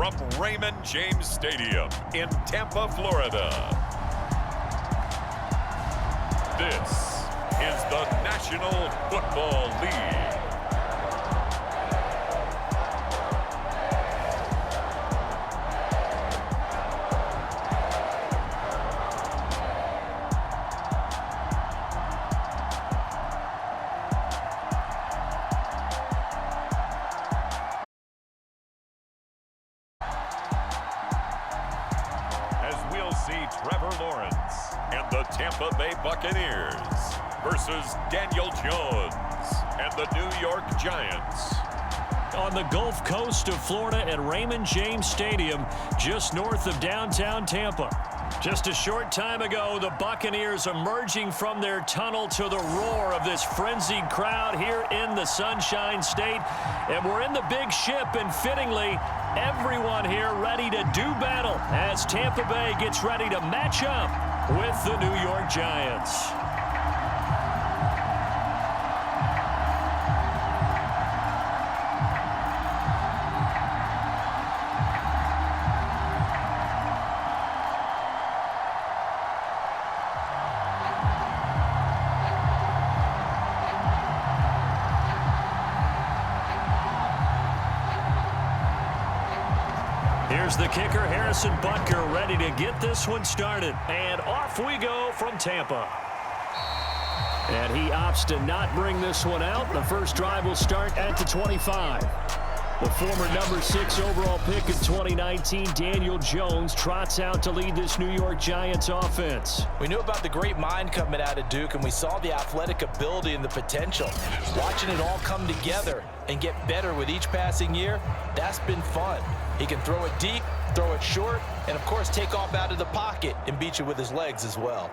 from Raymond James Stadium in Tampa, Florida. This is the National Football League. Trevor Lawrence and the Tampa Bay Buccaneers versus Daniel Jones and the New York Giants. On the Gulf Coast of Florida at Raymond James Stadium, just north of downtown Tampa. Just a short time ago, the Buccaneers emerging from their tunnel to the roar of this frenzied crowd here in the Sunshine State. And we're in the big ship, and fittingly, everyone here ready to do battle as Tampa Bay gets ready to match up with the New York Giants. Here's the kicker, Harrison Butker, ready to get this one started. And off we go from Tampa. And he opts to not bring this one out. The first drive will start at the 25. The former number 6 overall pick in 2019, Daniel Jones, trots out to lead this New York Giants offense. We knew about the great mind coming out of Duke, and we saw the athletic ability and the potential. Watching it all come together and get better with each passing year, that's been fun. He can throw it deep, throw it short, and of course take off out of the pocket and beat you with his legs as well.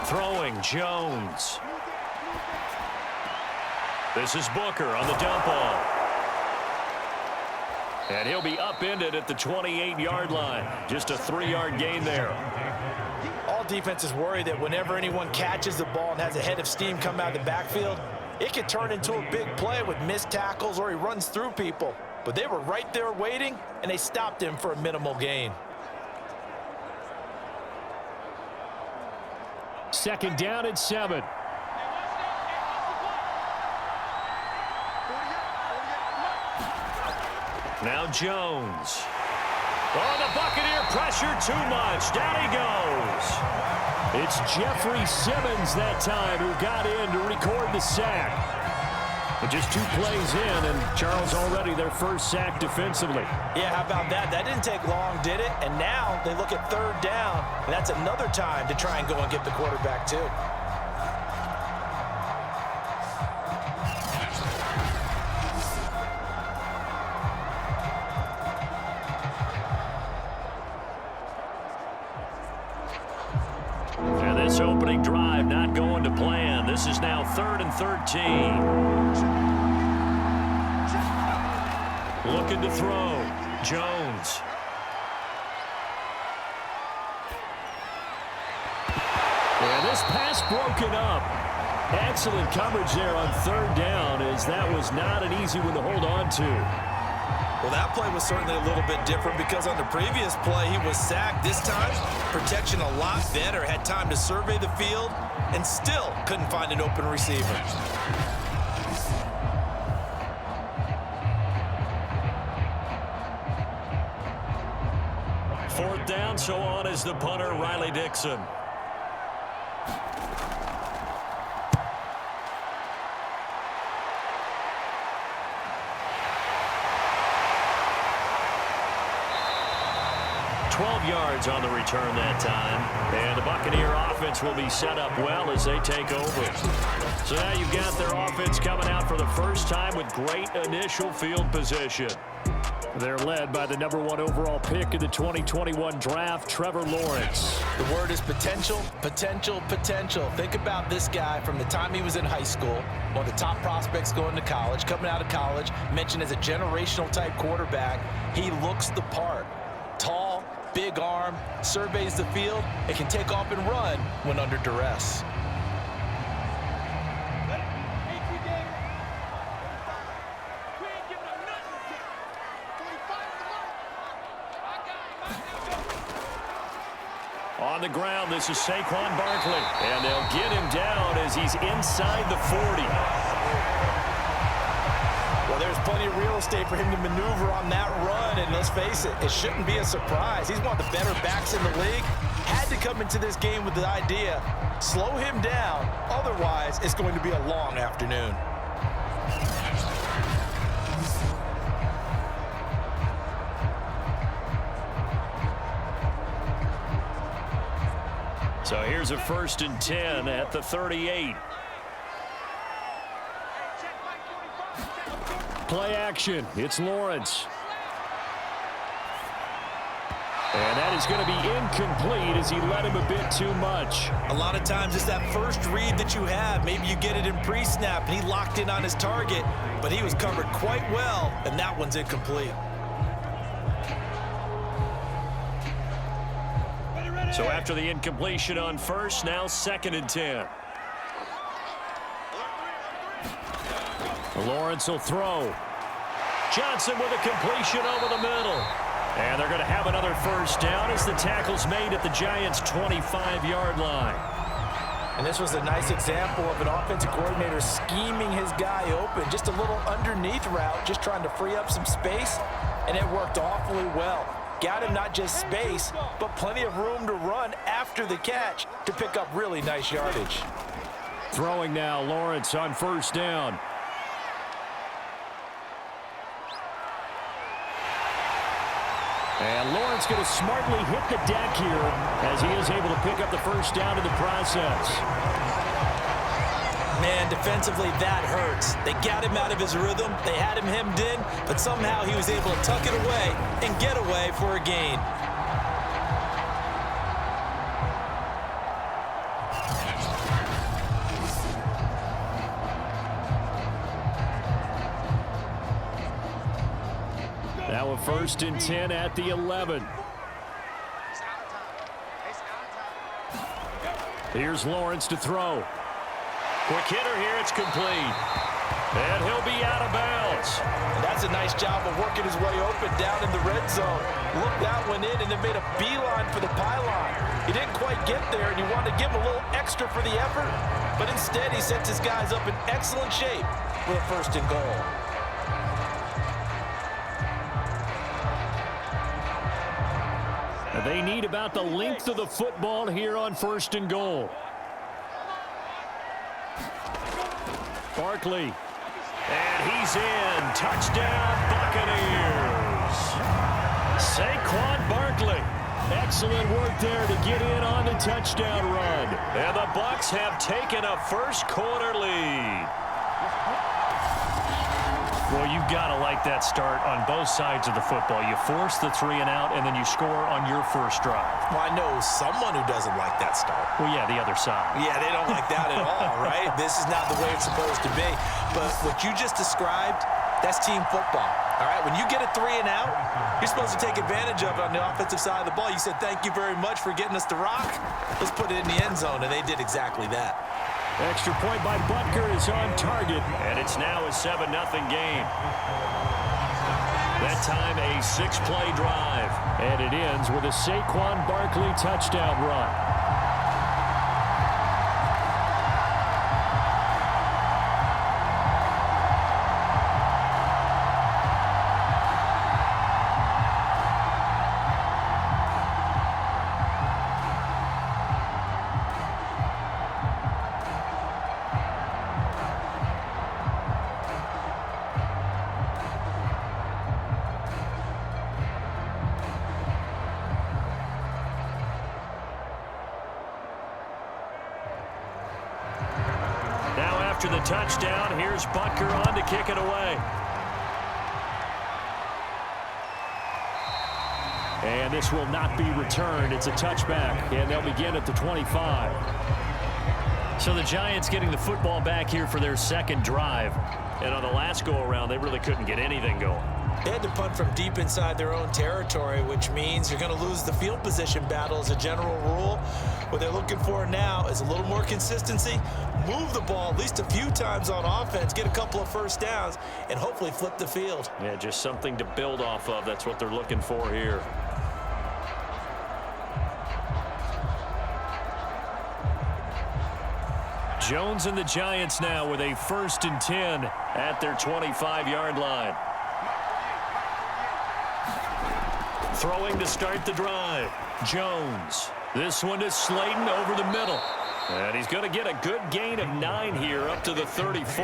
Throwing Jones. This is Booker on the dump ball. And he'll be upended at the 28-yard line. Just a 3-yard gain there. All defenses worry that whenever anyone catches the ball and has a head of steam come out of the backfield, it could turn into a big play with missed tackles or he runs through people. But they were right there waiting, and they stopped him for a minimal gain. Second down at 7. Now Jones. Oh, the Buccaneer pressure too much. Down he goes. It's Jeffrey Simmons that time who got in to record the sack. But just 2 plays in, and Charles already their first sack defensively. Yeah, how about that? That didn't take long, did it? And now they look at 3rd down, and that's another time to try and go and get the quarterback too. And this opening drive not going to plan. This is now 3rd and 13. Looking to throw. Jones. And this pass broken up. Excellent coverage there on 3rd down, as that was not an easy one to hold on to. Well, that play was certainly a little bit different because on the previous play, he was sacked. This time, protection a lot better. Had time to survey the field and still couldn't find an open receiver. Fourth down, so on is the punter, Riley Dixon. Yards on the return that time, and the Buccaneer offense will be set up well as they take over. So now you've got their offense coming out for the first time with great initial field position. They're led by the #1 overall pick in the 2021 draft, Trevor Lawrence. The word is potential, potential, potential. Think about this guy from the time he was in high school, one of the top prospects going to college, coming out of college, mentioned as a generational type quarterback. He looks the part. Tall, big arm, surveys the field, and can take off and run when under duress. On the ground, this is Saquon Barkley. And they'll get him down as he's inside the 40. Well, there's plenty of real estate for him to maneuver on that run, and let's face it, it shouldn't be a surprise. He's one of the better backs in the league. Had to come into this game with the idea, slow him down, otherwise it's going to be a long afternoon. So here's a 1st and 10 at the 38. Play action. It's Lawrence. And that is going to be incomplete as he led him a bit too much. A lot of times it's that first read that you have. Maybe you get it in pre-snap and he locked in on his target, but he was covered quite well, and that one's incomplete. So after the incompletion on 1st, now 2nd and 10. Lawrence will throw. Johnson with a completion over the middle. And they're going to have another 1st down as the tackle's made at the Giants' 25-yard line. And this was a nice example of an offensive coordinator scheming his guy open. Just a little underneath route, just trying to free up some space, and it worked awfully well. Got him not just space, but plenty of room to run after the catch to pick up really nice yardage. Throwing now, Lawrence on 1st down. And Lawrence going to smartly hit the deck here as he is able to pick up the 1st down in the process. Man, defensively, that hurts. They got him out of his rhythm. They had him hemmed in, but somehow he was able to tuck it away and get away for a gain. Now a 1st and 10 at the 11. Here's Lawrence to throw. Quick hitter here, it's complete. And he'll be out of bounds. And that's a nice job of working his way open down in the red zone. Looked that one in and then made a beeline for the pylon. He didn't quite get there, and you wanted to give him a little extra for the effort, but instead he sets his guys up in excellent shape with a 1st and goal. They need about the length of the football here on 1st and goal. Barkley. And he's in. Touchdown, Buccaneers. Saquon Barkley. Excellent work there to get in on the touchdown run. And the Bucs have taken a 1st quarter lead. Well, you've got to like that start on both sides of the football. You force the 3 and out, and then you score on your 1st drive. Well, I know someone who doesn't like that start. Well, yeah, the other side. Yeah, they don't like that at all, right? This is not the way it's supposed to be. But what you just described, that's team football, all right? When you get a 3 and out, you're supposed to take advantage of it on the offensive side of the ball. You said, thank you very much for getting us the rock. Let's put it in the end zone, and they did exactly that. Extra point by Butker is on target, and it's now a 7-0 game. That time a 6-play drive, and it ends with a Saquon Barkley touchdown run. After the touchdown, here's Butker on to kick it away. And this will not be returned. It's a touchback, and they'll begin at the 25. So the Giants getting the football back here for their second drive. And on the last go-around, they really couldn't get anything going. They had to punt from deep inside their own territory, which means you're going to lose the field position battle as a general rule. What they're looking for now is a little more consistency, move the ball at least a few times on offense, get a couple of first downs, and hopefully flip the field. Yeah, just something to build off of. That's what they're looking for here. Jones and the Giants now with a 1st and 10 at their 25-yard line. Throwing to start the drive. Jones. This one to Slayton over the middle. And he's going to get a good gain of 9 here up to the 34.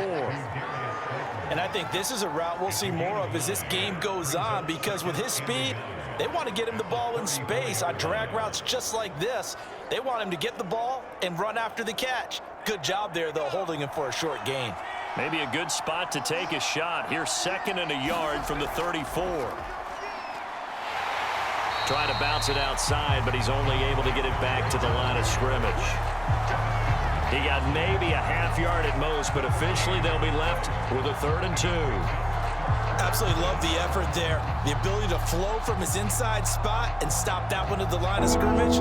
And I think this is a route we'll see more of as this game goes on, because with his speed, they want to get him the ball in space on drag routes just like this. They want him to get the ball and run after the catch. Good job there, though, holding him for a short gain. Maybe a good spot to take a shot. Here's 2nd and a yard from the 34. Trying to bounce it outside, but he's only able to get it back to the line of scrimmage. He got maybe a half yard at most, but officially they'll be left with a 3rd and 2. Absolutely love the effort there. The ability to flow from his inside spot and stop that one at the line of scrimmage.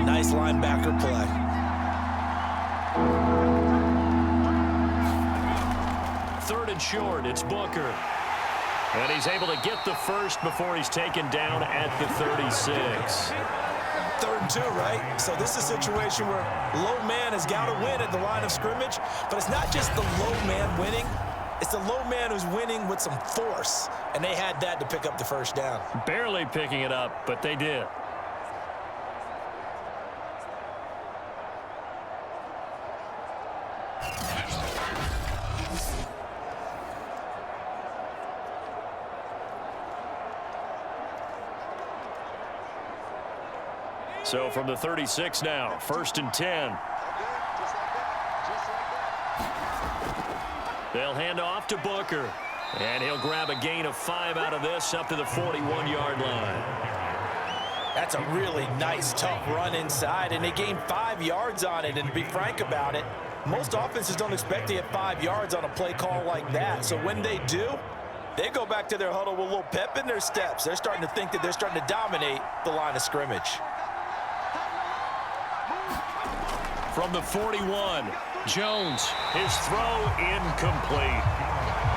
Nice linebacker play. Third and short, it's Booker. And he's able to get the first before he's taken down at the 36. 3rd and 2, right? So this is a situation where low man has got to win at the line of scrimmage, but it's not just the low man winning. It's the low man who's winning with some force, and they had that to pick up the first down. Barely picking it up, but they did. So from the 36 now, 1st and 10. They'll hand off to Booker. And he'll grab a gain of 5 out of this up to the 41-yard line. That's a really nice, tough run inside, and they gained 5 yards on it. And to be frank about it, most offenses don't expect to get 5 yards on a play call like that. So when they do, they go back to their huddle with a little pep in their steps. They're starting to think that they're starting to dominate the line of scrimmage. From the 41, Jones, his throw incomplete.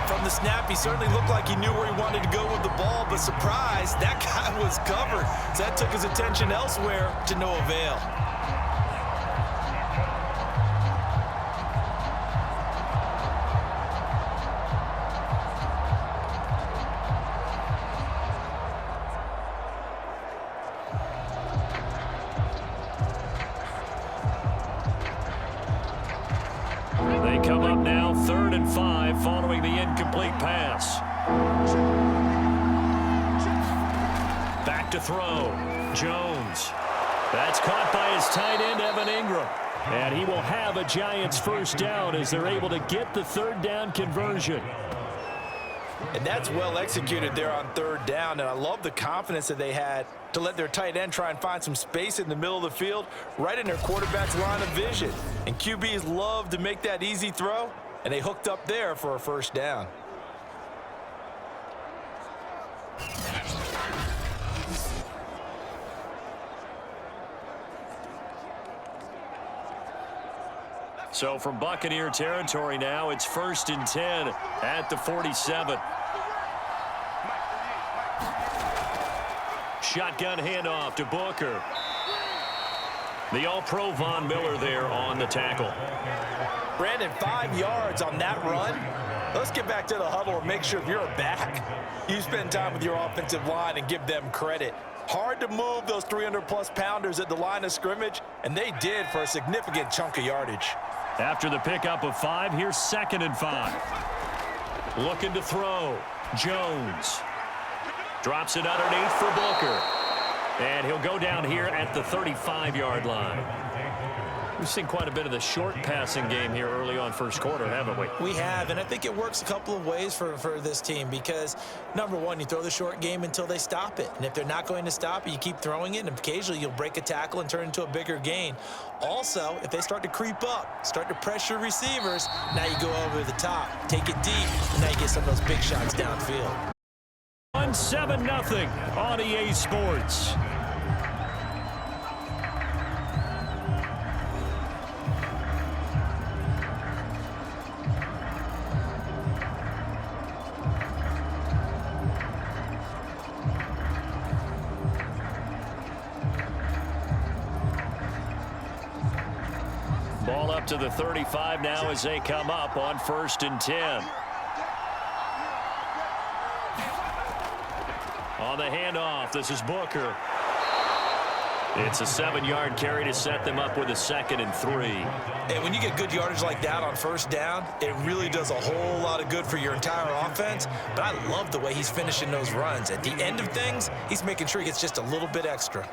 From the snap, he certainly looked like he knew where he wanted to go with the ball, but surprise, that guy was covered. So that took his attention elsewhere to no avail. They come up now 3rd and 5 following the incomplete pass. Back to throw. Jones. That's caught by his tight end, Evan Ingram. And he will have a Giants first down as they're able to get the 3rd down conversion. And that's well executed there on 3rd down. And I love the confidence that they had to let their tight end try and find some space in the middle of the field, right in their quarterback's line of vision. And QBs love to make that easy throw, and they hooked up there for a first down. So from Buccaneer territory now, it's 1st and 10 at the 47. Shotgun handoff to Booker. The All-Pro Von Miller there on the tackle. Brandon, 5 yards on that run. Let's get back to the huddle and make sure if you're a back, you spend time with your offensive line and give them credit. Hard to move those 300-plus pounders at the line of scrimmage, and they did for a significant chunk of yardage. After the pickup of 5, here's 2nd and 5. Looking to throw. Jones. Drops it underneath for Booker. And he'll go down here at the 35-yard line. We've seen quite a bit of the short passing game here early on first quarter, haven't we? We have, and I think it works a couple of ways for this team because, number one, you throw the short game until they stop it. And if they're not going to stop it, you keep throwing it, and occasionally you'll break a tackle and turn into a bigger gain. Also, if they start to creep up, start to pressure receivers, now you go over the top, take it deep, and now you get some of those big shots downfield. 7-0 on EA Sports. Ball up to the 35 now as they come up on 1st and 10. On the handoff, this is Booker. It's a 7-yard carry to set them up with a 2nd and 3. And when you get good yardage like that on 1st down, it really does a whole lot of good for your entire offense. But I love the way he's finishing those runs. At the end of things, he's making sure he gets just a little bit extra.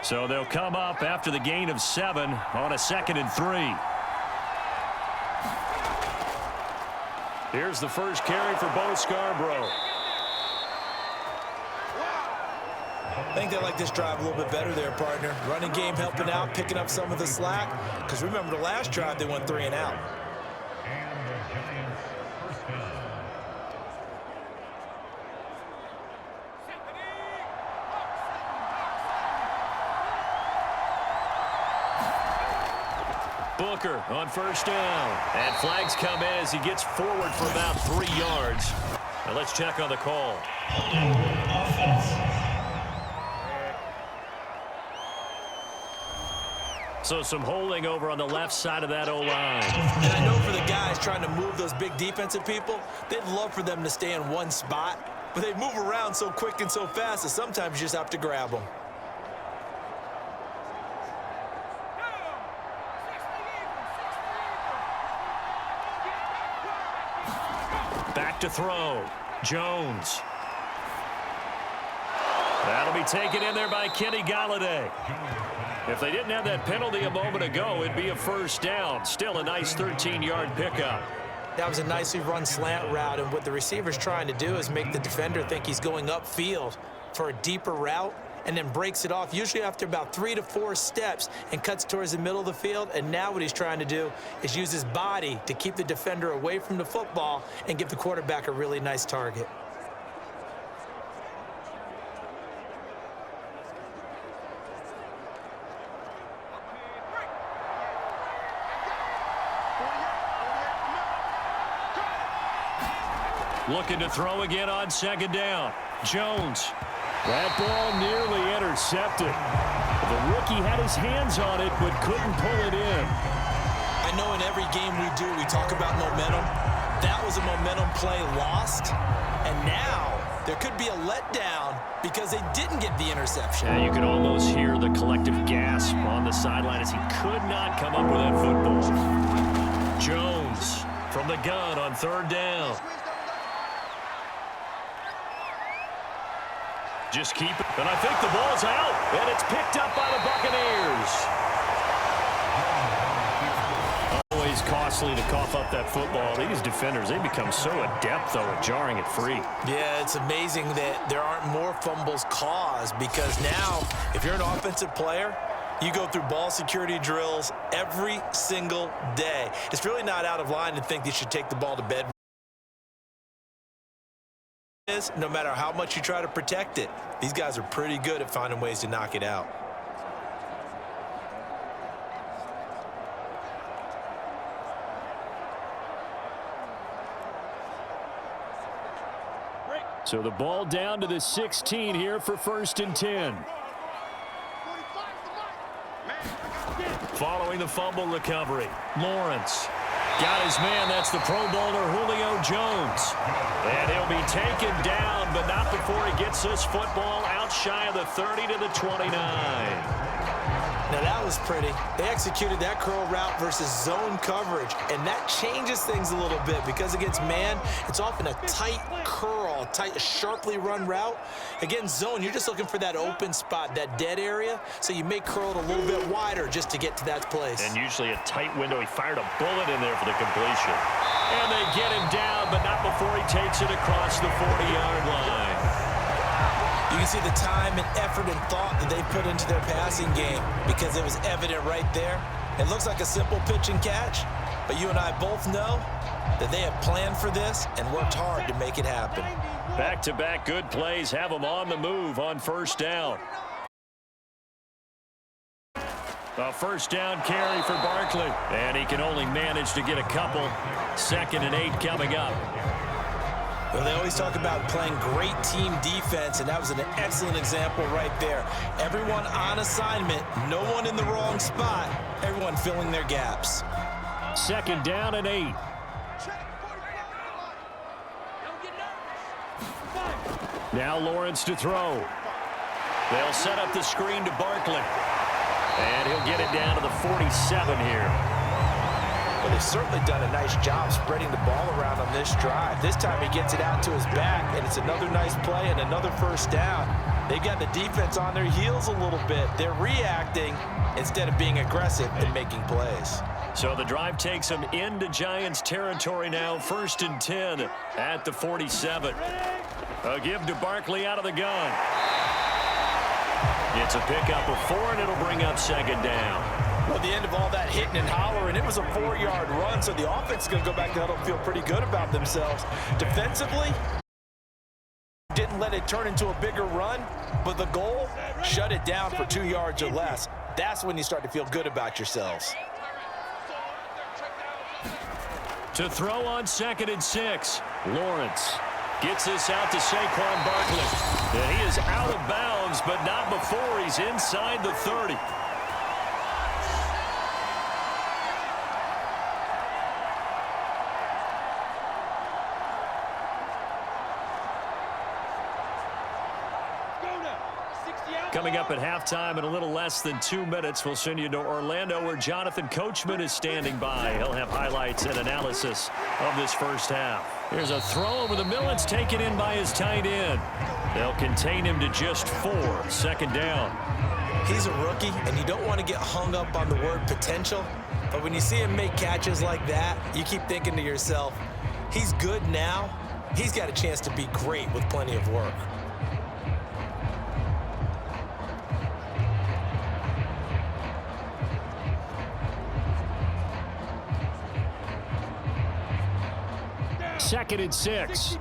So they'll come up after the gain of 7 on a 2nd and 3. Here's the first carry for Bo Scarborough. I think they like this drive a little bit better there, partner. Running game helping out, picking up some of the slack. Because remember the last drive, they went 3 and out. Booker on 1st down. And flags come in as he gets forward for about 3 yards. Now let's check on the call. So some holding over on the left side of that O-line. And I know for the guys trying to move those big defensive people, they'd love for them to stay in one spot. But they move around so quick and so fast that sometimes you just have to grab them. Back to throw. Jones. That'll be taken in there by Kenny Golladay. If they didn't have that penalty a moment ago, it'd be a 1st down. Still a nice 13-yard pickup. That was a nicely run slant route, and what the receiver's trying to do is make the defender think he's going upfield for a deeper route and then breaks it off, usually after about 3 to 4 steps, and cuts towards the middle of the field. And now what he's trying to do is use his body to keep the defender away from the football and give the quarterback a really nice target. Looking to throw again on 2nd down. Jones. That ball nearly intercepted. The rookie had his hands on it but couldn't pull it in. I know in every game we do, we talk about momentum. That was a momentum play lost. And now there could be a letdown because they didn't get the interception. Yeah, you could almost hear the collective gasp on the sideline as he could not come up with that football. Jones from the gun on 3rd down. Just keep it. And I think the ball's out. And it's picked up by the Buccaneers. Always costly to cough up that football. These defenders, they become so adept, though, at jarring it free. Yeah, it's amazing that there aren't more fumbles caused because now, if you're an offensive player, you go through ball security drills every single day. It's really not out of line to think you should take the ball to bed. No matter how much you try to protect it, these guys are pretty good at finding ways to knock it out. So the ball down to the 16 here for 1st and 10. Following the fumble recovery, Lawrence got his man. That's the Pro Bowler Julio Jones. And he'll be taken down, but not before he gets this football out shy of the 30 to the 29. Now that was pretty. They executed that curl route versus zone coverage, and that changes things a little bit because against man, it's often a tight curl, tight, sharply run route. Against zone, you're just looking for that open spot, that dead area, so you may curl it a little bit wider just to get to that place. And usually a tight window. He fired a bullet in there for the completion. And they get him down, but not before he takes it across the 40-yard line. You can see the time and effort and thought that they put into their passing game because it was evident right there. It looks like a simple pitch and catch, but you and I both know that they have planned for this and worked hard to make it happen. Back-to-back good plays have them on the move on first down. A first down carry for Barkley, and he can only manage to get a couple. 2nd and 8 coming up. Well, they always talk about playing great team defense, and that was an excellent example right there. Everyone on assignment, no one in the wrong spot, everyone filling their gaps. 2nd down and 8. Now Lawrence to throw. They'll set up the screen to Barkley. And he'll get it down to the 47 here. Well, they've certainly done a nice job spreading the ball around on this drive. This time he gets it out to his back, and it's another nice play and another first down. They've got the defense on their heels a little bit. They're reacting instead of being aggressive and making plays. So the drive takes them into Giants territory now, 1st and 10 at the 47. A give to Barkley out of the gun. It's a pickup of 4, and it'll bring up 2nd down. Well, the end of all that hitting and hollering, it was a 4-yard run, so the offense is going to go back to huddle and feel pretty good about themselves. Defensively, didn't let it turn into a bigger run, but the goal, shut it down for 2 yards or less. That's when you start to feel good about yourselves. To throw on 2nd and 6, Lawrence gets this out to Saquon Barkley. And he is out of bounds, but not before he's inside the 30. Coming up at halftime in a little less than 2 minutes, we'll send you to Orlando where Jonathan Coachman is standing by. He'll have highlights and analysis of this first half. Here's a throw over the middle. It's taken in by his tight end. They'll contain him to just 4. 2nd down. He's a rookie, and you don't want to get hung up on the word potential. But when you see him make catches like that, you keep thinking to yourself, he's good now. He's got a chance to be great with plenty of work. Second and 6.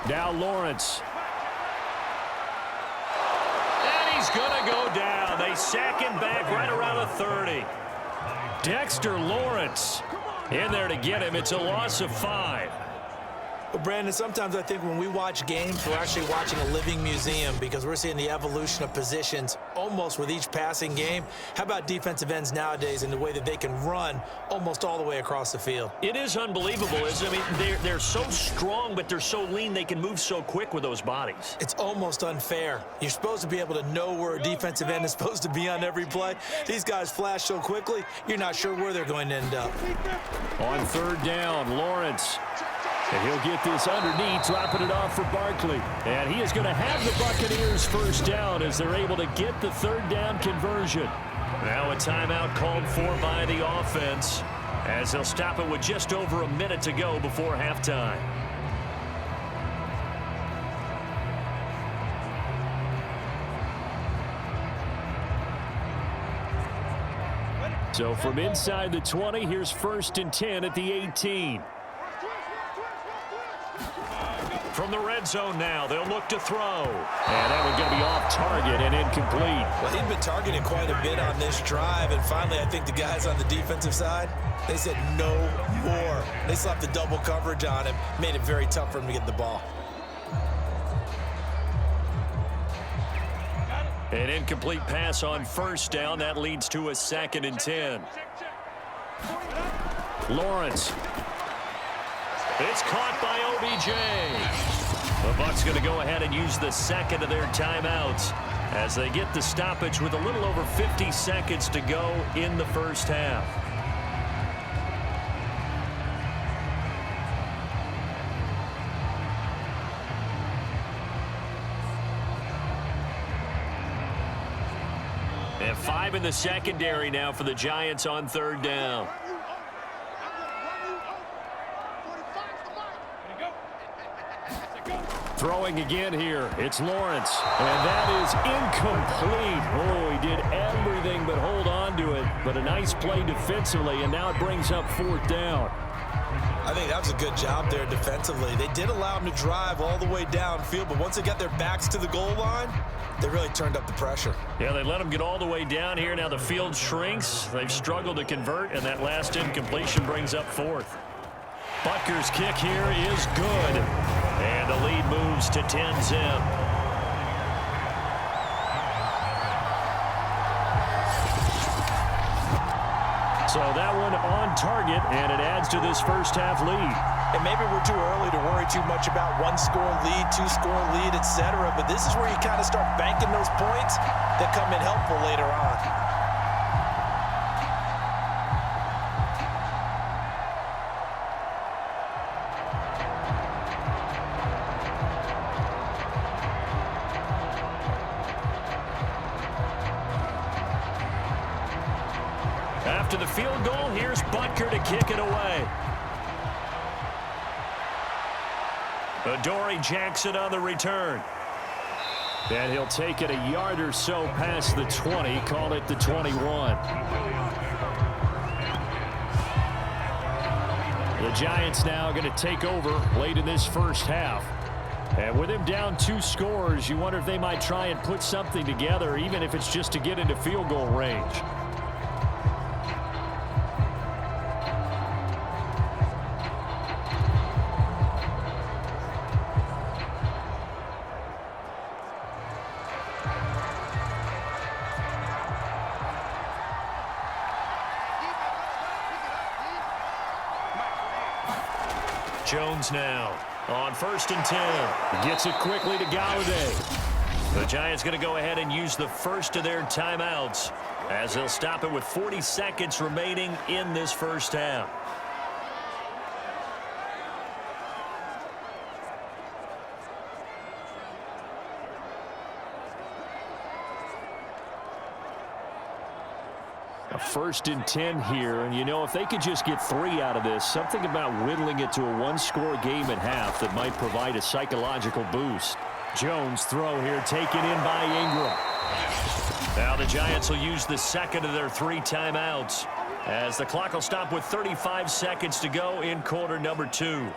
Now Lawrence. And he's going to go down. They sack him back right around the 30. Dexter Lawrence in there to get him. It's a loss of 5. Well, Brandon, sometimes I think when we watch games, we're actually watching a living museum because we're seeing the evolution of positions almost with each passing game. How about defensive ends nowadays and the way that they can run almost all the way across the field? It is unbelievable, isn't it? I mean, they're so strong, but they're so lean they can move so quick with those bodies. It's almost unfair. You're supposed to be able to know where a defensive end is supposed to be on every play. These guys flash so quickly, you're not sure where they're going to end up. On 3rd down, Lawrence. And he'll get this underneath, dropping it off for Barkley. And he is going to have the Buccaneers first down as they're able to get the 3rd down conversion. Now a timeout called for by the offense as they'll stop it with just over a minute to go before halftime. So from inside the 20, here's 1st and 10 at the 18. From the red zone now, they'll look to throw. And that one's going to be off target and incomplete. Well, he'd been targeted quite a bit on this drive, and finally I think the guys on the defensive side, they said no more. They slapped the double coverage on him, made it very tough for him to get the ball. An incomplete pass on 1st down. That leads to a 2nd and 10. Lawrence. It's caught by OBJ. The Bucs going to go ahead and use the second of their timeouts as they get the stoppage with a little over 50 seconds to go in the first half. And 5 in the secondary now for the Giants on third down. Throwing again here. It's Lawrence. And that is incomplete. Oh, he did everything but hold on to it. But a nice play defensively, and now it brings up fourth down. I think that was a good job there defensively. They did allow him to drive all the way downfield, but once they got their backs to the goal line, they really turned up the pressure. Yeah, they let them get all the way down here. Now the field shrinks. They've struggled to convert, and that last incompletion brings up fourth. Butker's kick here is good. And the lead moves to 10-zip. So that one on target, and it adds to this first half lead. And maybe we're too early to worry too much about one-score lead, two-score lead, etc. But this is where you kind of start banking those points that come in helpful later on. After the field goal, here's Butker to kick it away. Adoree Jackson on the return. And he'll take it a yard or so past the 20, call it the 21. The Giants now going to take over late in this first half. And with him down 2 scores, you wonder if they might try and put something together, even if it's just to get into field goal range. Jones now on 1st and 10. Gets it quickly to Galladay. The Giants going to go ahead and use the first of their timeouts as they'll stop it with 40 seconds remaining in this first half. A 1st and 10 here, and you know, if they could just get 3 out of this, something about whittling it to a one-score game at half that might provide a psychological boost. Jones throw here taken in by Ingram. Now the Giants will use the second of their 3 timeouts as the clock will stop with 35 seconds to go in quarter number 2.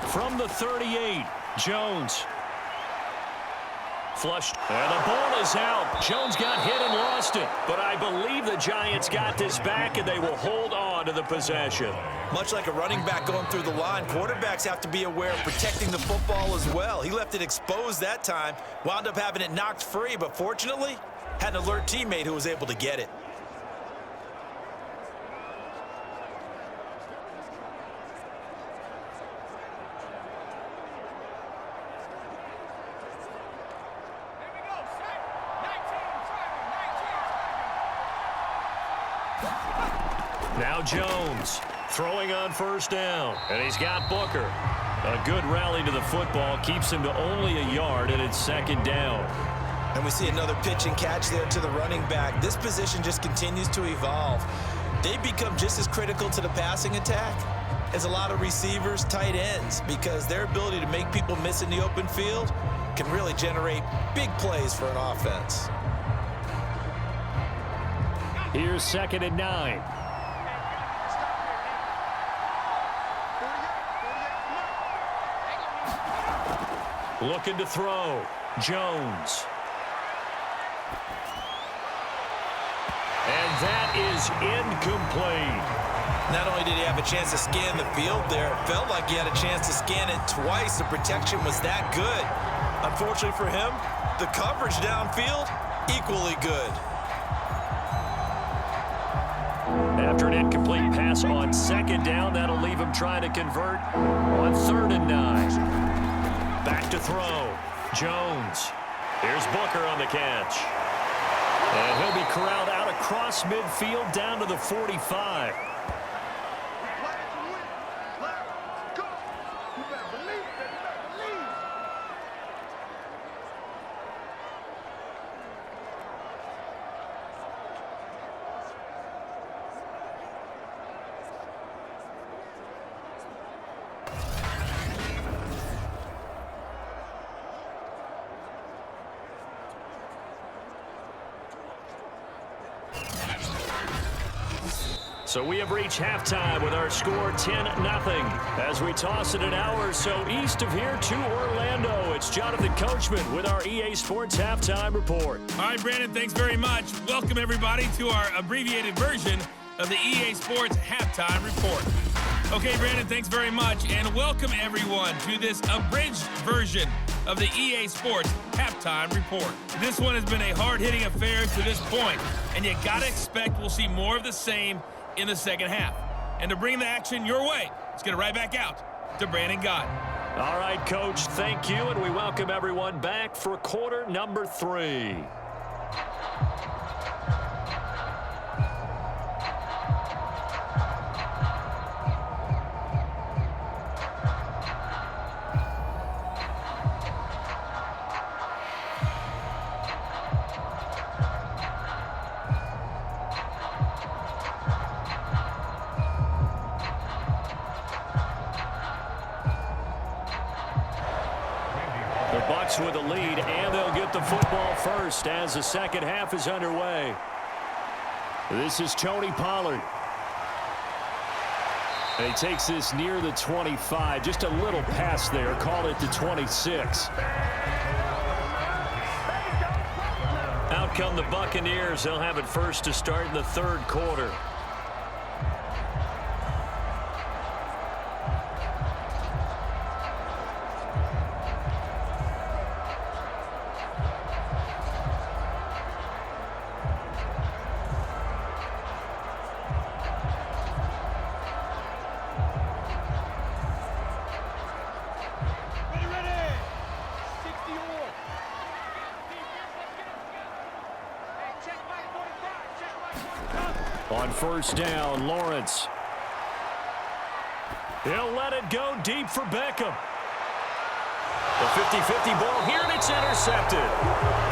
From the 38, Jones. Flushed, and the ball is out. Jones got hit and lost it, but I believe the Giants got this back, and they will hold on to the possession. Much like a running back going through the line, quarterbacks have to be aware of protecting the football as well. He left it exposed that time, wound up having it knocked free, but fortunately, had an alert teammate who was able to get it. Now Jones throwing on 1st down, and he's got Booker. A good rally to the football keeps him to only a yard, and it's 2nd down. And we see another pitch and catch there to the running back. This position just continues to evolve. They become just as critical to the passing attack as a lot of receivers, tight ends, because their ability to make people miss in the open field can really generate big plays for an offense. Here's 2nd and 9. Looking to throw. Jones. And that is incomplete. Not only did he have a chance to scan the field there, it felt like he had a chance to scan it twice. The protection was that good. Unfortunately for him, the coverage downfield, equally good. After an incomplete pass on second down, that'll leave him trying to convert on 3rd and 9. Back to throw. Jones. Here's Booker on the catch. And he'll be corralled out across midfield down to the 45. So we have reached halftime with our score 10-0 as we toss it an hour or so east of here to Orlando. It's Jonathan Coachman with our EA Sports Halftime Report. All right, Brandon, thanks very much. Welcome, everybody, to our abbreviated version of the EA Sports Halftime Report. Okay, Brandon, thanks very much, and welcome, everyone, to this abridged version of the EA Sports Halftime Report. This one has been a hard-hitting affair to this point, and you got to expect we'll see more of the same in the second half. And to bring the action your way, let's get it right back out to Brandon Gott. All right, Coach, thank you, and we welcome everyone back for quarter number 3. With a lead, and they'll get the football first as the second half is underway. This is Tony Pollard. And he takes this near the 25. Just a little pass there. Call it the 26. Out come the Buccaneers. They'll have it first to start in the 3rd quarter. On 1st down, Lawrence. He'll let it go deep for Beckham. The 50-50 ball here, and it's intercepted.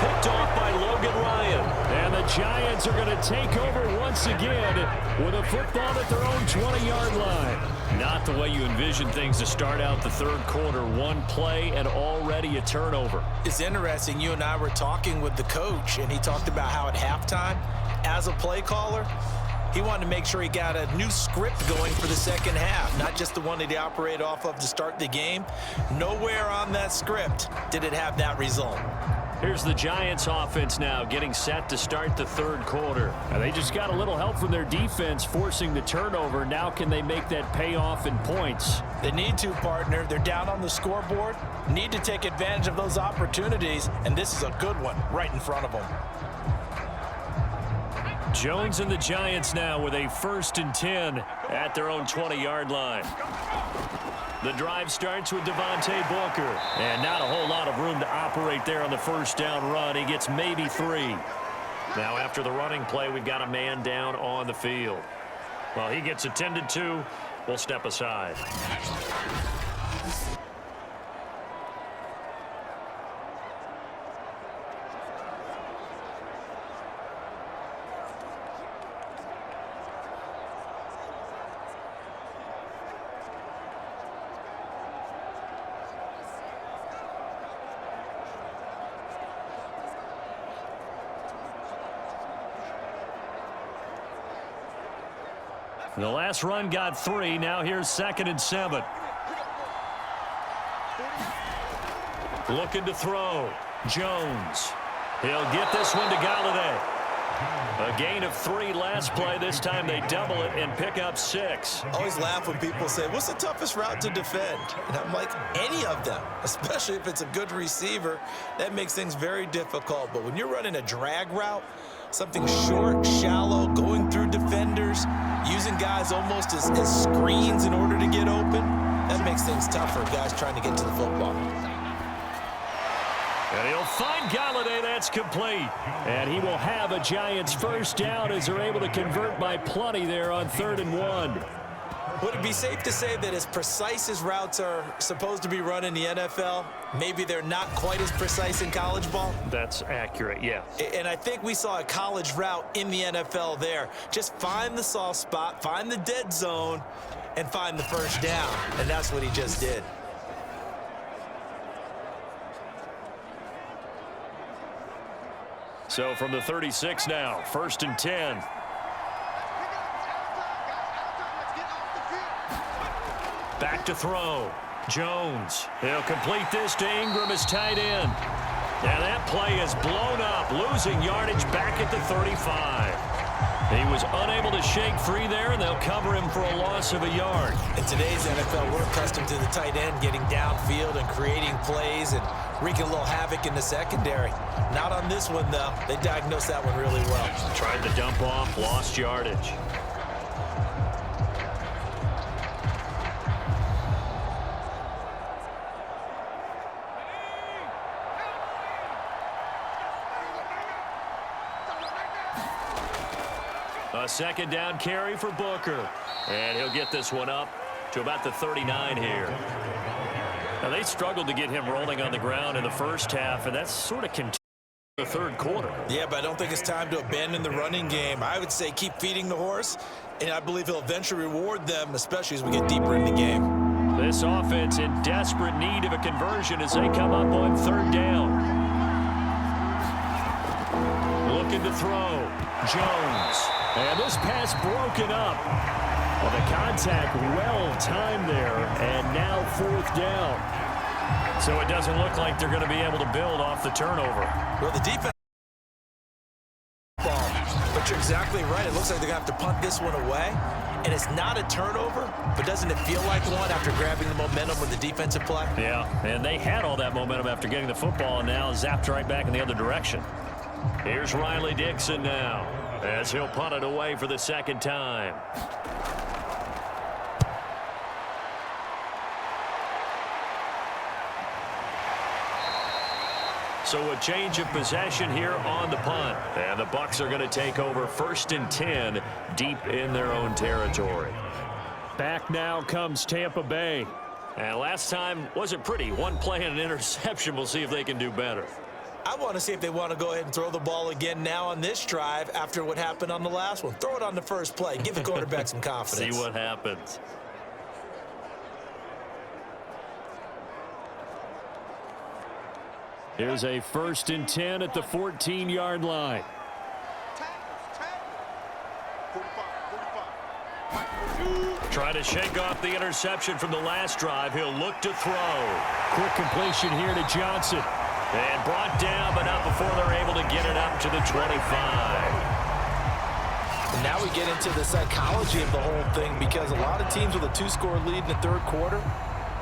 Picked off by Logan Ryan. And the Giants are going to take over once again with a football at their own 20-yard line. Not the way you envision things to start out the 3rd quarter. One play and already a turnover. It's interesting. You and I were talking with the coach, and he talked about how at halftime, as a play caller, he wanted to make sure he got a new script going for the second half, not just the one that he operated off of to start the game. Nowhere on that script did it have that result. Here's the Giants offense now getting set to start the 3rd quarter. And they just got a little help from their defense forcing the turnover. Now can they make that pay off in points? They need to, partner. They're down on the scoreboard. Need to take advantage of those opportunities, and this is a good one right in front of them. Jones and the Giants now with a 1st and 10 at their own 20-yard line. The drive starts with Devontae Booker. And not a whole lot of room to operate there on the 1st down run. He gets maybe 3. Now after the running play, we've got a man down on the field. Well, he gets attended to. We'll step aside. The last run got 3. Now here's 2nd and 7. Looking to throw. Jones. He'll get this one to Galladay. A gain of 3 last play. This time they double it and pick up 6. I always laugh when people say, what's the toughest route to defend? And I'm like, any of them, especially if it's a good receiver. That makes things very difficult. But when you're running a drag route, something short, shallow, going through defenders, using guys almost as screens in order to get open, that makes things tough for guys trying to get to the football. And he'll find Galladay. That's complete. And he will have a Giants first down as they're able to convert by plenty there on 3rd and 1. Would it be safe to say that as precise as routes are supposed to be run in the NFL, maybe they're not quite as precise in college ball? That's accurate, yeah. And I think we saw a college route in the NFL there. Just find the soft spot, find the dead zone, and find the first down. And that's what he just did. So from the 36 now, 1st and 10. Back to throw. Jones. He'll complete this to Ingram as tight end. And that play is blown up, losing yardage back at the 35. He was unable to shake free there, and they'll cover him for a loss of a yard. In today's NFL, we're accustomed to the tight end getting downfield and creating plays and wreaking a little havoc in the secondary. Not on this one, though. They diagnosed that one really well. Tried to dump off, lost yardage. A 2nd down carry for Booker. And he'll get this one up to about the 39 here. Now, they struggled to get him rolling on the ground in the first half, and that's sort of continued in the 3rd quarter. Yeah, but I don't think it's time to abandon the running game. I would say keep feeding the horse, and I believe he'll eventually reward them, especially as we get deeper in the game. This offense in desperate need of a conversion as they come up on 3rd down. Looking to throw. Jones. And this pass broken up. Well, the contact well timed there, and now 4th down. So it doesn't look like they're going to be able to build off the turnover. Well, the defense but you're exactly right. It looks like they're going to have to punt this one away. And it's not a turnover, but doesn't it feel like one after grabbing the momentum with the defensive play? Yeah, and they had all that momentum after getting the football, and now zapped right back in the other direction. Here's Riley Dixon now, as he'll punt it away for the 2nd time. So a change of possession here on the punt. And the Bucs are going to take over 1st and 10 deep in their own territory. Back now comes Tampa Bay. And last time wasn't pretty. One play and an interception. We'll see if they can do better. I want to see if they want to go ahead and throw the ball again now on this drive after what happened on the last one. Throw it on the first play. Give the quarterback some confidence. See what happens. Here's a 1st and 10 at the 14-yard line. Try to shake off the interception from the last drive. He'll look to throw. Quick completion here to Johnson. And brought down, but not before they're able to get it up to the 25. And now we get into the psychology of the whole thing, because a lot of teams with a 2-score lead in the 3rd quarter,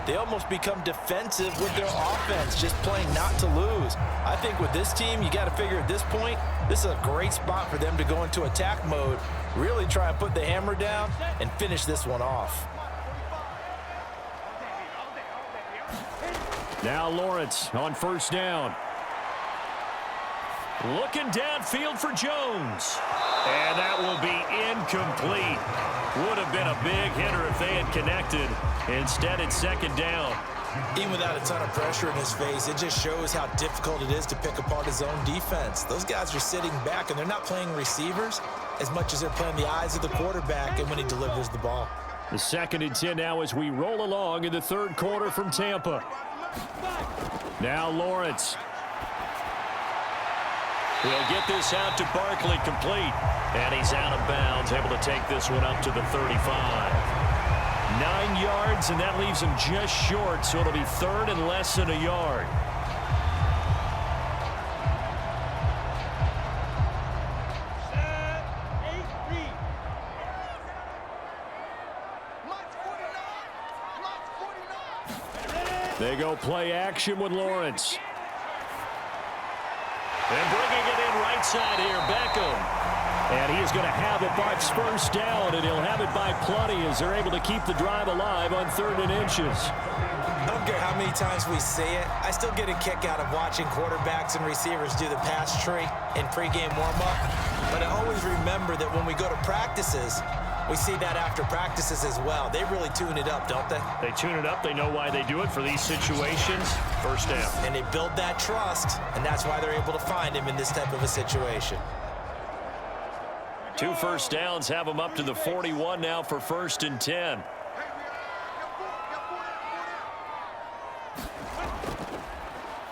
they almost become defensive with their offense, just playing not to lose. I think with this team, you got to figure at this point, this is a great spot for them to go into attack mode, really try and put the hammer down and finish this one off. Now Lawrence on 1st down. Looking downfield for Jones. And that will be incomplete. Would have been a big hitter if they had connected. Instead, it's 2nd down. Even without a ton of pressure in his face, it just shows how difficult it is to pick apart his own defense. Those guys are sitting back, and they're not playing receivers as much as they're playing the eyes of the quarterback and when he delivers the ball. The 2nd and 10 now as we roll along in the 3rd quarter from Tampa. Now Lawrence. He'll get this out to Barkley, complete. And he's out of bounds, able to take this one up to the 35. 9 yards, and that leaves him just short, so it'll be 3rd and less than a yard. They go play action with Lawrence. And bringing it in right side here, Beckham. And he is going to have a Bucs first down, and he'll have it by plenty as they're able to keep the drive alive on 3rd and inches. I don't care how many times we see it. I still get a kick out of watching quarterbacks and receivers do the pass tree in pregame warm-up. But I always remember that when we go to practices, we see that after practices as well. They really tune it up, don't they? They tune it up. They know why they do it for these situations. First down. And they build that trust, and that's why they're able to find him in this type of a situation. 2 first downs have them up to the 41 now for 1st and 10.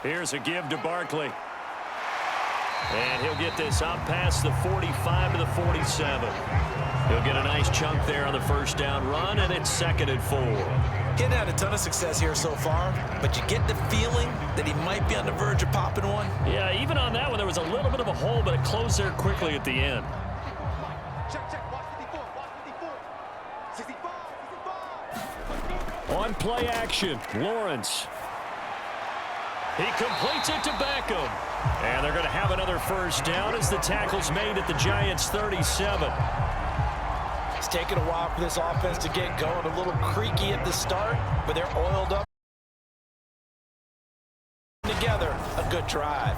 Here's a give to Barkley. And he'll get this up past the 45 to the 47. He'll get a nice chunk there on the first down run, and it's 2nd and 4. Getting had a ton of success here so far, but you get the feeling that he might be on the verge of popping one. Yeah, even on that one, there was a little bit of a hole, but it closed there quickly at the end. On play action, Lawrence. He completes it to Beckham. And they're going to have another first down as the tackle's made at the Giants' 37. It's taken a while for this offense to get going. A little creaky at the start, but they're oiled up together. A good drive.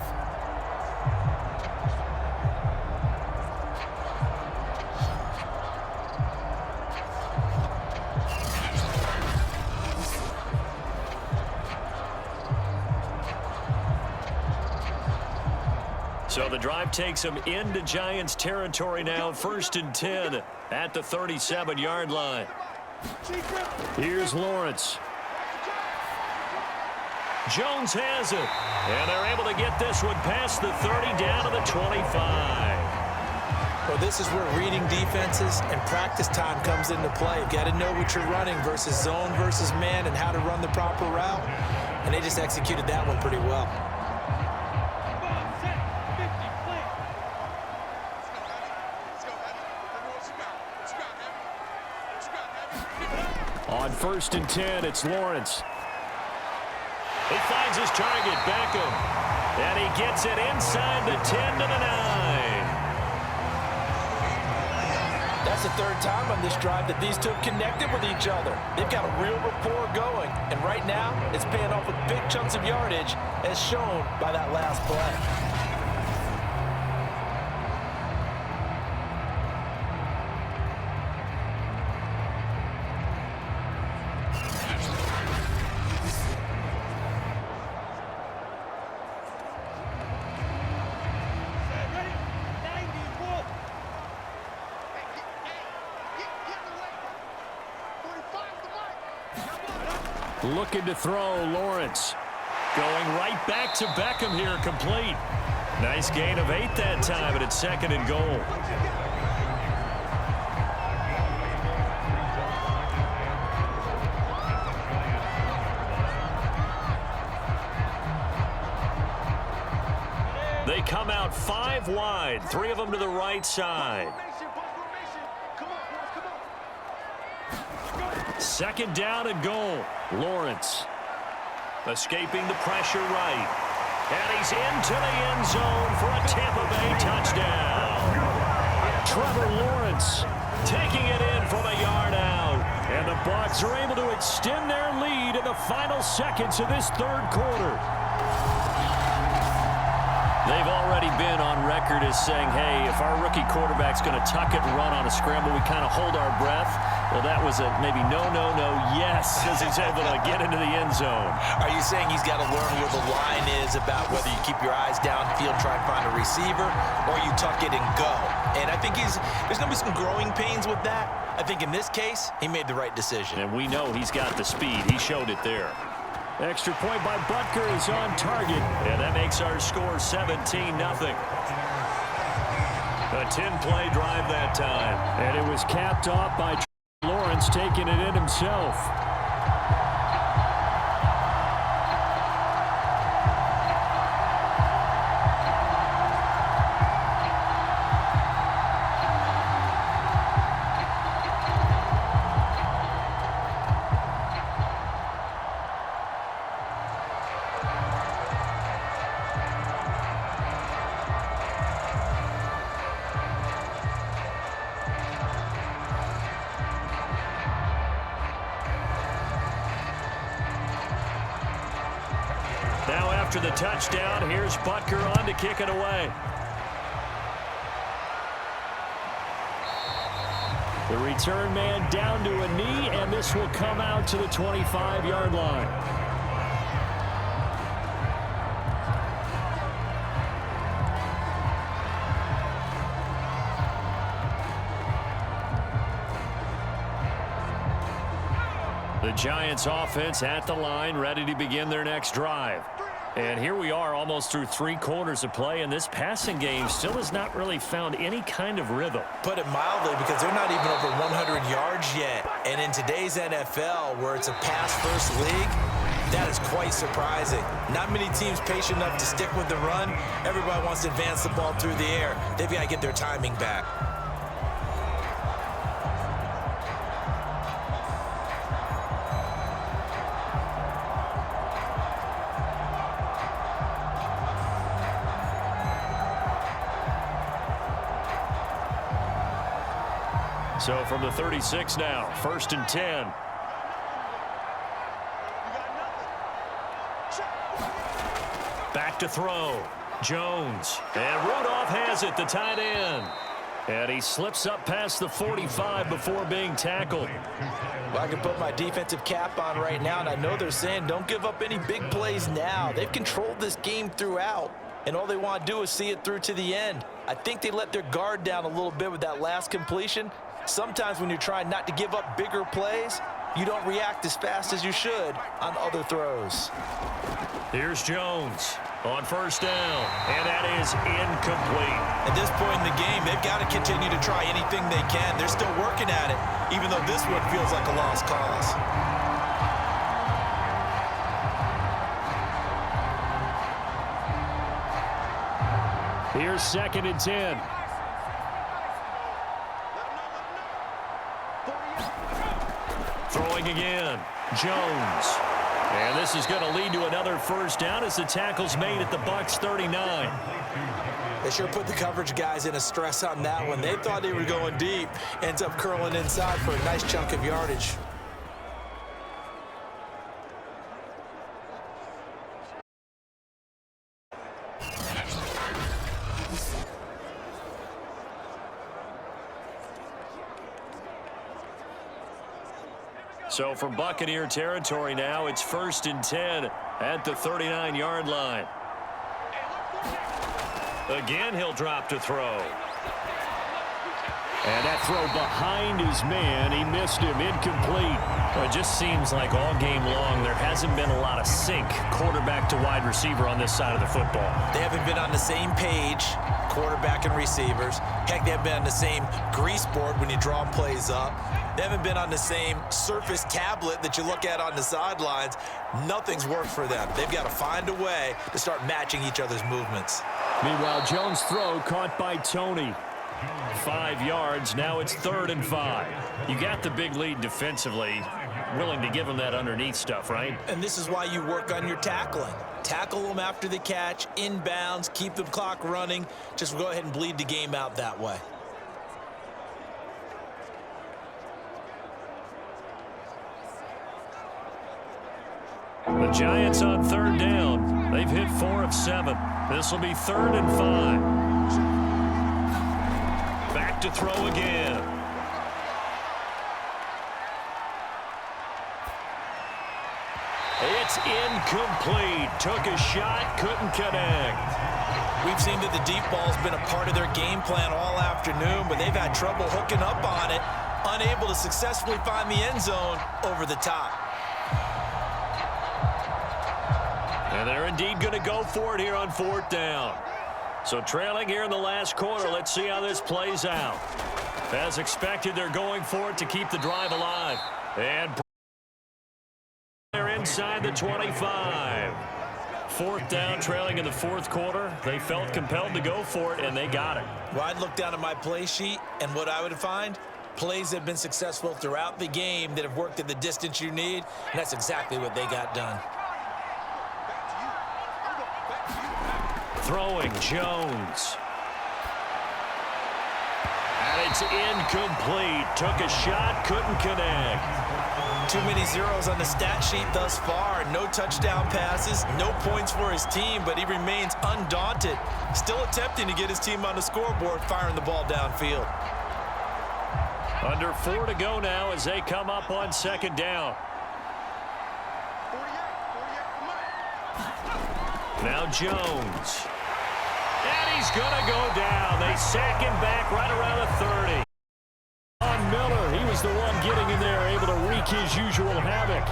So the drive takes them into Giants territory now, 1st and 10 at the 37-yard line. Here's Lawrence. Jones has it. And they're able to get this one past the 30 down to the 25. Well, this is where reading defenses and practice time comes into play. You've got to know what you're running versus zone versus man and how to run the proper route. And they just executed that one pretty well. On 1st and 10, it's Lawrence. He finds his target, Beckham. And he gets it inside the 10 to the 9. That's the 3rd time on this drive that these two have connected with each other. They've got a real rapport going. And right now, it's paying off with big chunks of yardage, as shown by that last play. Looking to throw, Lawrence. Going right back to Beckham here, complete. Nice gain of 8 that time, but it's 2nd and goal. They come out 5 wide, 3 of them to the right side. 2nd down and goal. Lawrence escaping the pressure right. And he's into the end zone for a Tampa Bay touchdown. Trevor Lawrence taking it in from a yard out. And the Bucs are able to extend their lead in the final seconds of this 3rd quarter. They've already been on record as saying, hey, if our rookie quarterback's going to tuck it and run on a scramble, we kind of hold our breath. Well, that was a maybe no, yes, as he's able to get into the end zone. Are you saying he's got to learn where the line is about whether you keep your eyes downfield, try and find a receiver, or you tuck it and go? And I think there's going to be some growing pains with that. I think in this case, he made the right decision. And we know he's got the speed. He showed it there. Extra point by Butker is on target, and that makes our score 17-0. A 10-play drive that time, and it was capped off by Lawrence taking it in himself. after the touchdown. Here's Butker on to kick it away. The return man down to a knee, and this will come out to the 25-yard line. The Giants offense at the line, ready to begin their next drive. And here we are almost through 3 quarters of play, and this passing game still has not really found any kind of rhythm. Put it mildly, because they're not even over 100 yards yet. And in today's NFL, where it's a pass-first league, that is quite surprising. Not many teams patient enough to stick with the run. Everybody wants to advance the ball through the air. They've got to get their timing back. So from the 36 now, 1st and 10. Back to throw. Jones. And Rudolph has it, the tight end. And he slips up past the 45 before being tackled. Well, I can put my defensive cap on right now, and I know they're saying don't give up any big plays now. They've controlled this game throughout, and all they want to do is see it through to the end. I think they let their guard down a little bit with that last completion. Sometimes when you're trying not to give up bigger plays, you don't react as fast as you should on other throws. Here's Jones on 1st down, and that is incomplete. At this point in the game, they've got to continue to try anything they can. They're still working at it, even though this one feels like a lost cause. Here's 2nd and 10. Throwing again, Jones. And this is going to lead to another 1st down as the tackle's made at the Bucs 39. They sure put the coverage guys in a stress on that one. They thought they were going deep. Ends up curling inside for a nice chunk of yardage. So from Buccaneer territory now, it's 1st and 10 at the 39-yard line. Again, he'll drop to throw. And that throw behind his man, he missed him, incomplete. Well, it just seems like all game long there hasn't been a lot of sync quarterback to wide receiver on this side of the football. They haven't been on the same page, quarterback and receivers. Heck, they haven't been on the same grease board when you draw plays up. They haven't been on the same surface tablet that you look at on the sidelines. Nothing's worked for them. They've got to find a way to start matching each other's movements. Meanwhile, Jones' throw caught by Tony. 5 yards. Now it's 3rd and 5. You got the big lead defensively. Willing to give them that underneath stuff, right? And this is why you work on your tackling. Tackle them after the catch, inbounds, keep the clock running. Just go ahead and bleed the game out that way. The Giants on 3rd down. They've hit 4 of 7. This will be 3rd and 5. Back to throw again. It's incomplete. Took a shot, couldn't connect. We've seen that the deep ball's been a part of their game plan all afternoon, but they've had trouble hooking up on it, unable to successfully find the end zone over the top. And they're indeed going to go for it here on 4th down. So trailing here in the last quarter, let's see how this plays out. As expected, they're going for it to keep the drive alive. And they're inside the 25. 4th down, trailing in the 4th quarter. They felt compelled to go for it, and they got it. Well, I'd look down at my play sheet, and what I would find, plays that have been successful throughout the game that have worked at the distance you need, and that's exactly what they got done. Throwing, Jones. And it's incomplete. Took a shot, couldn't connect. too many zeros on the stat sheet thus far. No touchdown passes, no points for his team, but he remains undaunted. Still attempting to get his team on the scoreboard, firing the ball downfield. Under 4 to go now as they come up on second down. Now Jones. And he's going to go down. They sack him back right around the 30. On Miller, he was the one getting in there, able to wreak his usual havoc.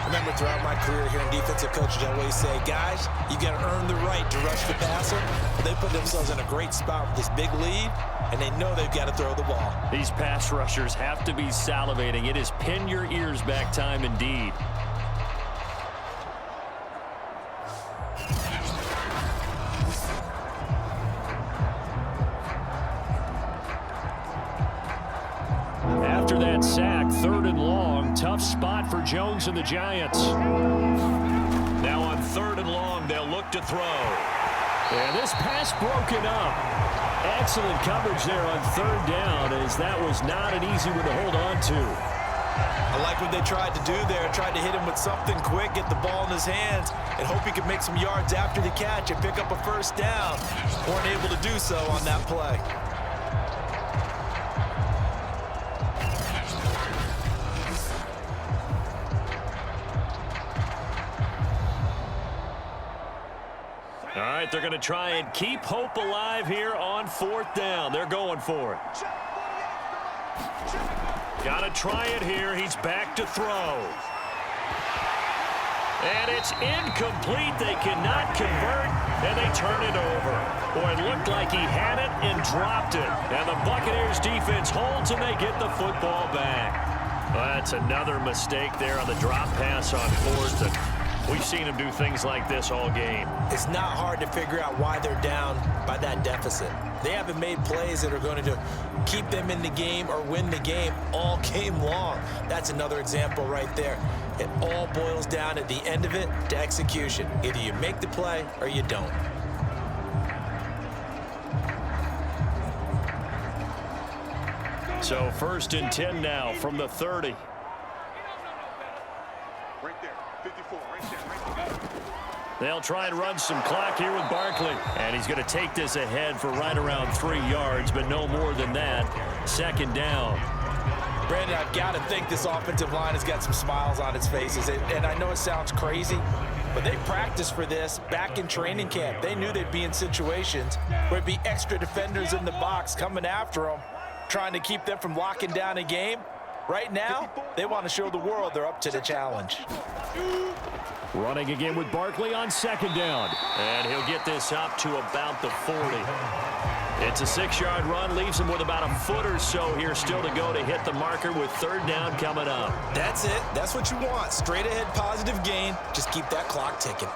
Remember, throughout my career here in defensive coaches, I always say, guys, you got to earn the right to rush the passer. But they put themselves in a great spot with this big lead, and they know they've got to throw the ball. These pass rushers have to be salivating. It is pin your ears back time indeed. After that sack, 3rd and long, tough spot for Jones and the Giants. Now on 3rd and long, they'll look to throw. And this pass broken up. Excellent coverage there on 3rd down, as that was not an easy one to hold on to. I like what they tried to do there. Tried to hit him with something quick, get the ball in his hands, and hope he could make some yards after the catch and pick up a 1st down. Weren't able to do so on that play. All right, they're going to try and keep hope alive here on 4th down. They're going for it. Got to try it here. He's back to throw. And it's incomplete. They cannot convert, and they turn it over. Boy, it looked like he had it and dropped it. And the Buccaneers defense holds, and they get the football back. Well, that's another mistake there on the drop pass on 4th. And we've seen him do things like this all game. It's not hard to figure out why they're down by that deficit. They haven't made plays that are going to keep them in the game or win the game all game long. That's another example right there. It all boils down at the end of it to execution. Either you make the play or you don't. So 1st and 10 now from the 30. Right there, 54, right there. They'll try and run some clock here with Barkley. And he's going to take this ahead for right around 3 yards, but no more than that. 2nd down. Brandon, I've got to think this offensive line has got some smiles on its faces. And I know it sounds crazy, but they practiced for this back in training camp. They knew they'd be in situations where it'd be extra defenders in the box coming after them, trying to keep them from locking down a game. Right now, they want to show the world they're up to the challenge. Running again with Barkley on 2nd down. And he'll get this up to about the 40. It's a 6-yard run, leaves him with about a foot or so here still to go to hit the marker with 3rd down coming up. That's it. That's what you want. Straight ahead positive gain. Just keep that clock ticking.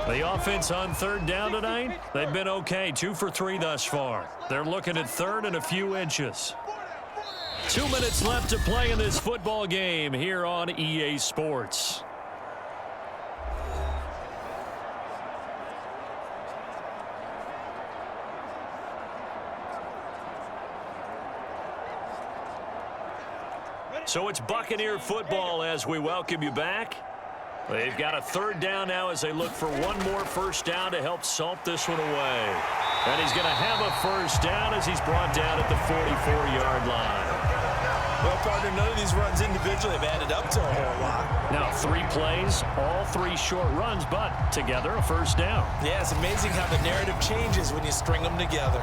The offense on 3rd down tonight, they've been okay. 2 for 3 thus far. They're looking at 3rd and a few inches. 2 minutes left to play in this football game here on EA Sports. So it's Buccaneer football as we welcome you back. They've got a 3rd down now as they look for one more 1st down to help salt this one away. And he's going to have a 1st down as he's brought down at the 44-yard line. Well, partner, none of these runs individually have added up to a whole lot. Now 3 plays, all 3 short runs, but together a 1st down. Yeah, it's amazing how the narrative changes when you string them together.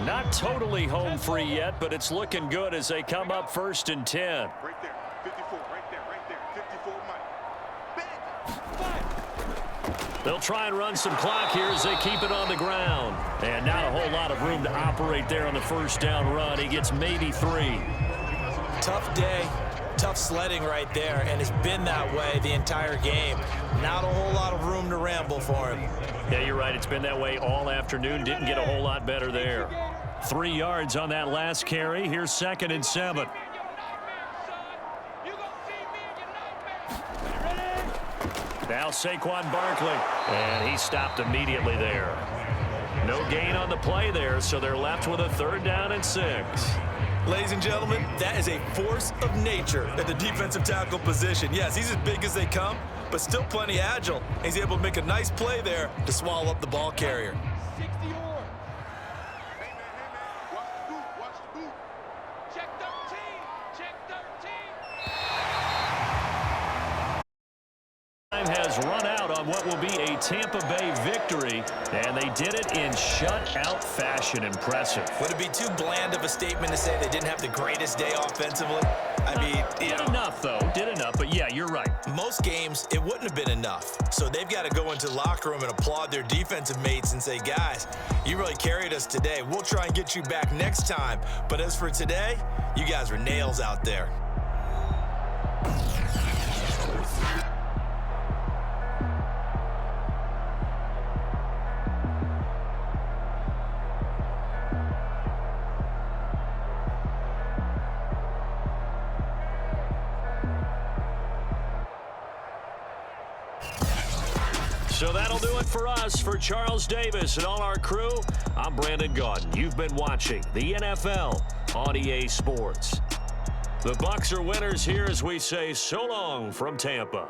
Not totally home free yet, but it's looking good as they come up 1st and 10. Right there, 54, right there, 54, Mike. They'll try and run some clock here as they keep it on the ground. And not a whole lot of room to operate there on the 1st down run. He gets maybe 3. Tough day. Tough sledding right there, and it's been that way the entire game. Not a whole lot of room to ramble for him. Yeah, you're right. It's been that way all afternoon. Didn't get a whole lot better there. 3 yards on that last carry. Here's 2nd and 7. Now Saquon Barkley, and he stopped immediately there. No gain on the play there, so they're left with a 3rd down and 6. Ladies and gentlemen, that is a force of nature at the defensive tackle position. Yes, he's as big as they come, but still plenty agile. He's able to make a nice play there to swallow up the ball carrier. Hey, man, watch the boot, watch the boot. Check 13, check 13. Time has run out on what will be a Tampa Bay victory, and they did it in shutout fashion. Impressive. Would it be too bland of a statement to say they didn't have the greatest day offensively? I mean, did enough, though. Did enough, but yeah, you're right. Most games, it wouldn't have been enough. So they've got to go into the locker room and applaud their defensive mates and say, guys, you really carried us today. We'll try and get you back next time. But as for today, you guys were nails out there. So that'll do it for us. For Charles Davis and all our crew, I'm Brandon Gaudin. You've been watching the NFL on EA Sports. The Bucs are winners here as we say so long from Tampa.